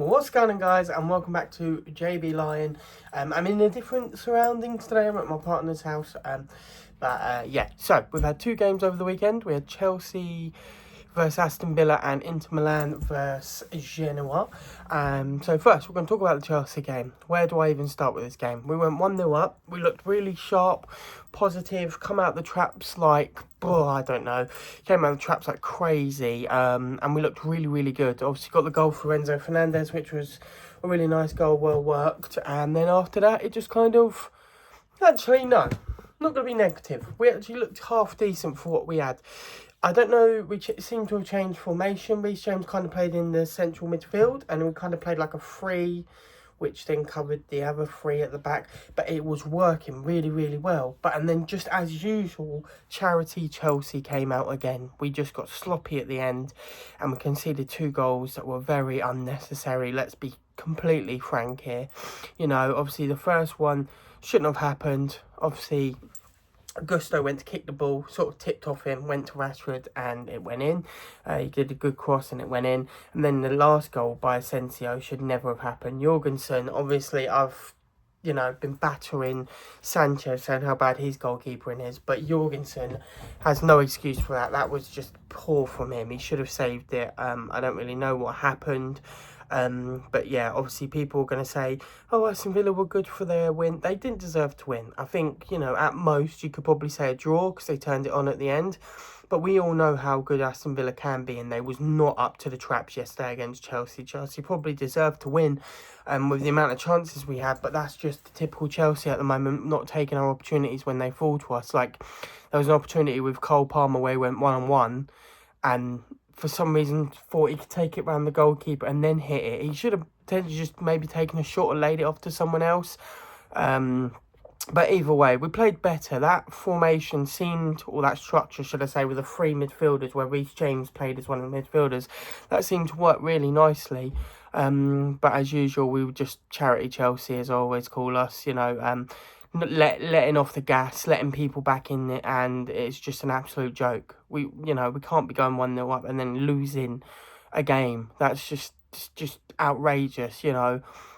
What's going on, guys, and welcome back to JB Lion. I'm in a different surroundings today. I'm at my partner's house, yeah, so we've had two games over the weekend. We had Chelsea versus Aston Villa and Inter Milan versus Genoa. So first we're going to talk about the Chelsea game. Where do I even start with this game? We went 1-0 up. We looked really sharp, positive, come out the traps like, I don't know, came out the traps like crazy, and we looked really, really good. Obviously got the goal for Enzo Fernandez, which was a really nice goal, well worked, and then after that it just kind of, actually no, not going to be negative. We actually looked half decent for what we had. I don't know, we seem to have changed formation. Reece James kind of played in the central midfield, and we kind of played like a 3, which then covered the other 3 at the back. But it was working really, really well. And then just as usual, charity Chelsea came out again. We just got sloppy at the end, and we conceded 2 goals that were very unnecessary. Let's be completely frank here. You know, obviously the first one shouldn't have happened. Obviously Gusto went to kick the ball, sort of tipped off him, went to Rashford, and it went in. He did a good cross and it went in. And then the last goal by Asensio should never have happened. Jorgensen, obviously, I've been battering Sanchez, saying how bad his goalkeepering is, but Jorgensen has no excuse for that. That was just poor from him. He should have saved it. I don't really know what happened. But yeah, obviously people are going to say, oh, Aston Villa were good for their win. They didn't deserve to win. I think, at most you could probably say a draw because they turned it on at the end. But we all know how good Aston Villa can be, and they was not up to the traps yesterday against Chelsea. Chelsea probably deserved to win with the amount of chances we had, but that's just the typical Chelsea at the moment, not taking our opportunities when they fall to us. Like, there was an opportunity with Cole Palmer where he went one-on-one, and for some reason thought he could take it round the goalkeeper and then hit it. He should have potentially just maybe taken a shot or laid it off to someone else. But either way, we played better. That formation seemed, or that structure, should I say, with the 3 midfielders, where Reece James played as one of the midfielders, that seemed to work really nicely. But as usual, we were just charity Chelsea, as I always call us, letting off the gas, letting people back in it, and it's just an absolute joke. We can't be going 1-0 up and then losing a game. That's just outrageous,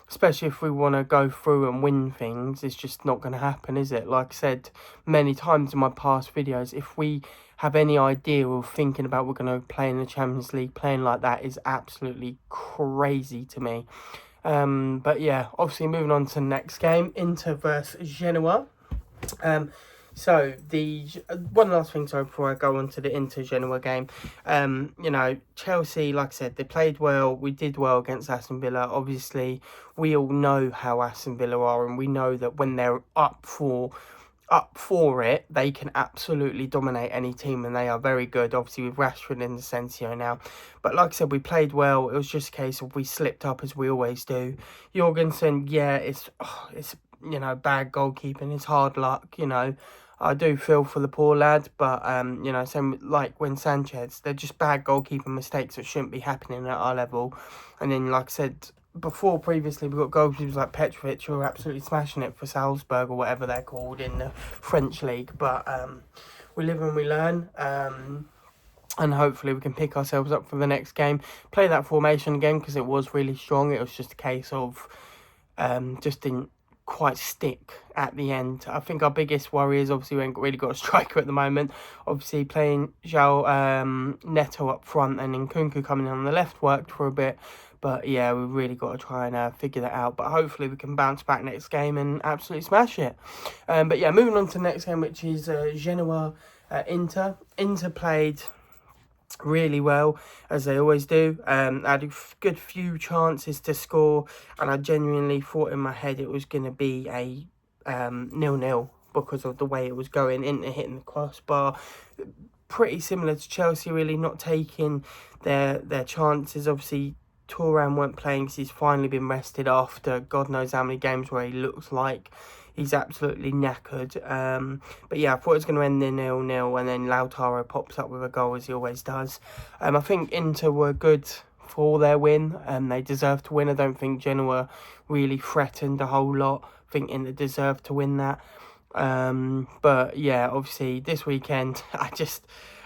especially if we want to go through and win things. It's just not going to happen, is it? Like I said many times in my past videos, if we have any idea of thinking about we're going to play in the Champions League, playing like that is absolutely crazy to me. But yeah, obviously moving on to the next game, Inter versus Genoa. So the one last thing, sorry, before I go on to the Inter Genoa game, Chelsea, like I said, they played well. We did well against Aston Villa. Obviously, we all know how Aston Villa are, and we know that when they're up for it, they can absolutely dominate any team, and they are very good, obviously, with Rashford and Asensio now. But like I said, we played well. It was just a case of we slipped up, as we always do. Jorgensen, yeah, it's bad goalkeeping, it's hard luck, I do feel for the poor lad, but, same like when Sanchez, they're just bad goalkeeping mistakes that shouldn't be happening at our level. And then, like I said before, previously, we've got goalkeepers like Petrovic who are absolutely smashing it for Salzburg or whatever they're called in the French league. But we live and we learn, and hopefully we can pick ourselves up for the next game. Play that formation again because it was really strong. It was just a case of just didn't quite stick at the end. I think our biggest worry is obviously we ain't really got a striker at the moment. Obviously playing João Neto up front and then Nkunku coming in on the left worked for a bit. But yeah, we've really got to try and figure that out. But hopefully we can bounce back next game and absolutely smash it. But yeah, moving on to the next game, which is Genoa Inter. Inter played really well, as they always do. I had a good few chances to score, and I genuinely thought in my head it was going to be a 0-0 because of the way it was going. Inter hitting the crossbar, pretty similar to Chelsea, really not taking their chances. Obviously Thuram weren't playing because he's finally been rested after God knows how many games where he looks like he's absolutely knackered. But yeah, I thought it was going to end in 0-0, and then Lautaro pops up with a goal, as he always does. I think Inter were good for their win, and they deserved to win. I don't think Genoa really threatened a whole lot. I think Inter deserved to win that. But yeah, obviously this weekend,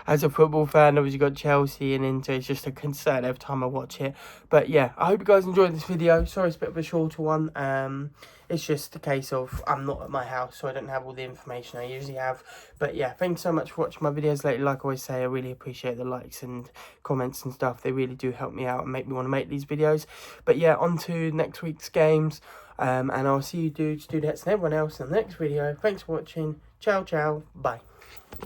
as a football fan, obviously got Chelsea and Inter. It's just a concern every time I watch it. But yeah, I hope you guys enjoyed this video. Sorry it's a bit of a shorter one. It's just a case of I'm not at my house, so I don't have all the information I usually have. But yeah, thanks so much for watching my videos lately. Like I always say, I really appreciate the likes and comments and stuff. They really do help me out and make me want to make these videos. But yeah, on to next week's games. And I'll see you dudes, dudettes, and everyone else in the next video. Thanks for watching. Ciao, ciao. Bye.